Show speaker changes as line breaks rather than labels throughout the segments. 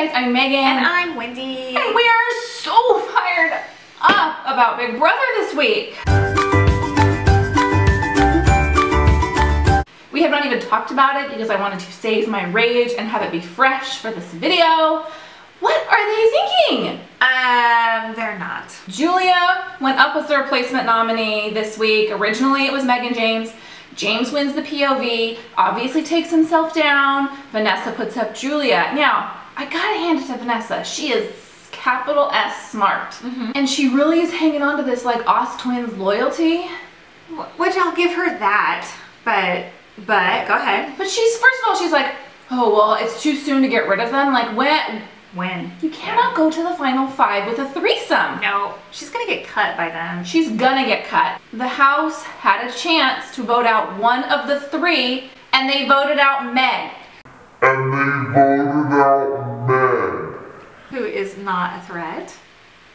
guys, I'm Megan.
And I'm Wendy.
And we are so fired up about Big Brother this week. We have not even talked about it because I wanted to save my rage and have it be fresh for this video. What are they thinking?
They're not.
Julia went up as the replacement nominee this week. Originally it was Megan James. James wins the POV, obviously takes himself down. Vanessa puts up Julia. Now, I gotta hand it to Vanessa. She is capital S smart. And she really is hanging on to this like Oz twins loyalty.
Which I'll give her that, but go ahead.
But she's, first of all, she's like, oh, well, it's too soon to get rid of them. Like, when? You cannot go to the final 5 with a threesome.
No, she's gonna get cut by them.
She's gonna get cut. The house had a chance to vote out one of the 3, and they voted out Meg.
Who is not a threat.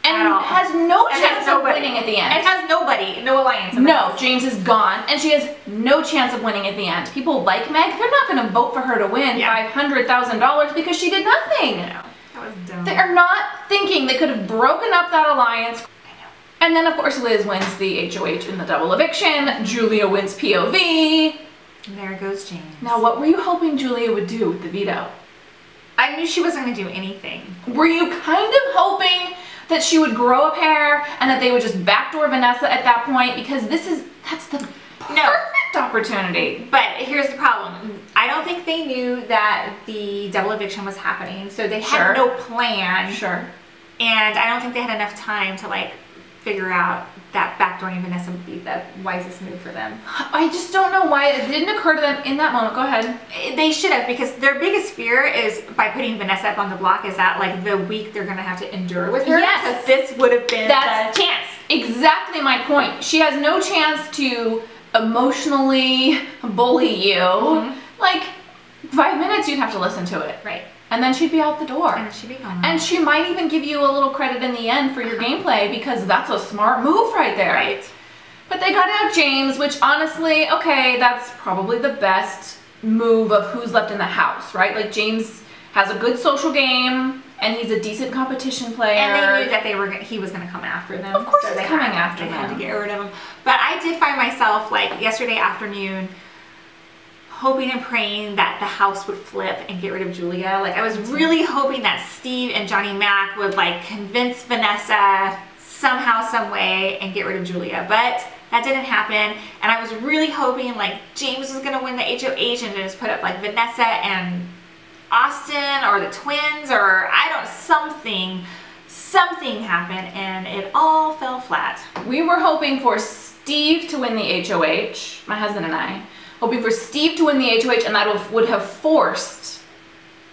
And has no chance of winning at the end.
And has nobody, no alliance.
No, James is gone, and she has no chance of winning at the end. People like Meg, they're not gonna vote for her to win $500,000 because she did nothing.
No. That was dumb.
They are not thinking they could have broken up that alliance. I know. And then of course Liz wins the HOH in the double eviction. Julia wins POV.
And there goes James.
Now what were you hoping Julia would do with the veto?
I knew she wasn't gonna do anything.
Were you kind of hoping that she would grow a pair and that they would just backdoor Vanessa at that point? Because that's the perfect opportunity.
But here's the problem. I don't think they knew that the double eviction was happening, so they had no plan. And I don't think they had enough time to like figure out that backdooring Vanessa would be the wisest move for them.
I just don't know why it didn't occur to them in that moment. Go ahead.
They should have, because their biggest fear is by putting Vanessa up on the block is that like the week they're gonna have to endure with her.
Yes.
So this would have been the chance.
Exactly my point. She has no chance to emotionally bully you. Like 5 minutes you'd have to listen to it.
Right.
And then she'd be out the door.
And she'd be gone.
And she might even give you a little credit in the end for your gameplay because that's a smart move right there.
Right.
But they got out James, which honestly, okay, that's probably the best move of who's left in the house, right? Like James has a good social game and he's a decent competition player.
And they knew that he was going to come after them.
Of course he's coming after them.
They had to get rid of him. But I did find myself like yesterday afternoon hoping and praying that the house would flip and get rid of Julia. Like I was really hoping that Steve and Johnny Mac would like convince Vanessa somehow, some way and get rid of Julia. But that didn't happen. And I was really hoping like James was gonna win the HOH and just put up like Vanessa and Austin or the twins or I don't, something happened and it all fell flat.
We were hoping for Steve to win the HOH, my husband and I. Hoping for Steve to win the HOH, and that would have forced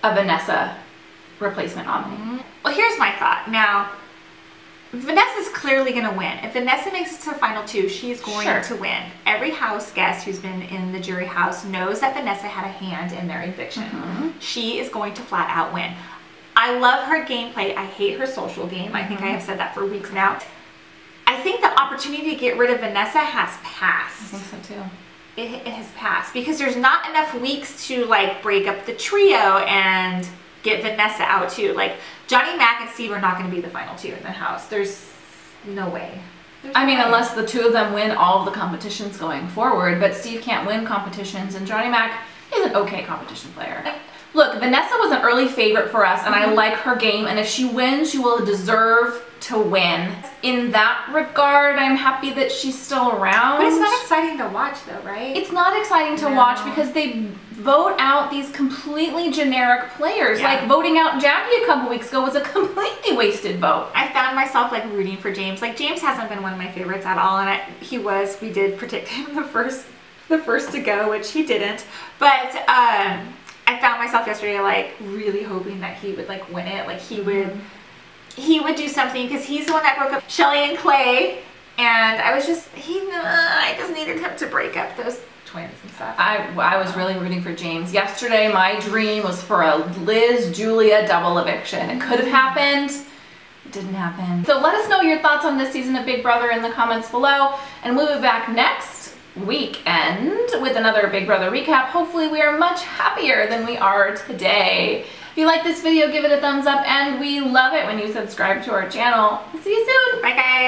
a Vanessa replacement nominee.
Well, here's my thought. Now, Vanessa's clearly going to win. If Vanessa makes it to the final 2, she's going to win. Every house guest who's been in the jury house knows that Vanessa had a hand in their eviction. She is going to flat out win. I love her gameplay. I hate her social game. I think I have said that for weeks now. I think the opportunity to get rid of Vanessa has passed.
I think so too.
It has passed because there's not enough weeks to like break up the trio and get Vanessa out too. Like Johnny Mac and Steve are not going to be the final 2 in the house. There's no way.
I mean, unless the 2 of them win all of the competitions going forward, but Steve can't win competitions and Johnny Mac is an okay competition player. Look, Vanessa was an early favorite for us and I like her game, and if she wins, she will deserve to win. In that regard, I'm happy that she's still around.
But it's not exciting to watch though, right?
It's not exciting to watch because they vote out these completely generic players. Like voting out Jackie a couple weeks ago was a completely wasted vote. I found myself like rooting for James. Like James hasn't been one of my favorites at all, and we did predict him the first to go, which he didn't. But I found myself yesterday like really hoping that he would like win it. Like he would do something because he's the one that broke up Shelly and Clay, and I was just I just needed him to break up those twins and stuff. I was really rooting for James. Yesterday my dream was for a Liz Julia double eviction. It could have happened. It didn't happen. So let us know your thoughts on this season of Big Brother in the comments below, and we'll be back next weekend with another Big Brother recap. Hopefully we are much happier than we are today. If you like this video, give it a thumbs up, and we love it when you subscribe to our channel. See you soon.
Bye guys.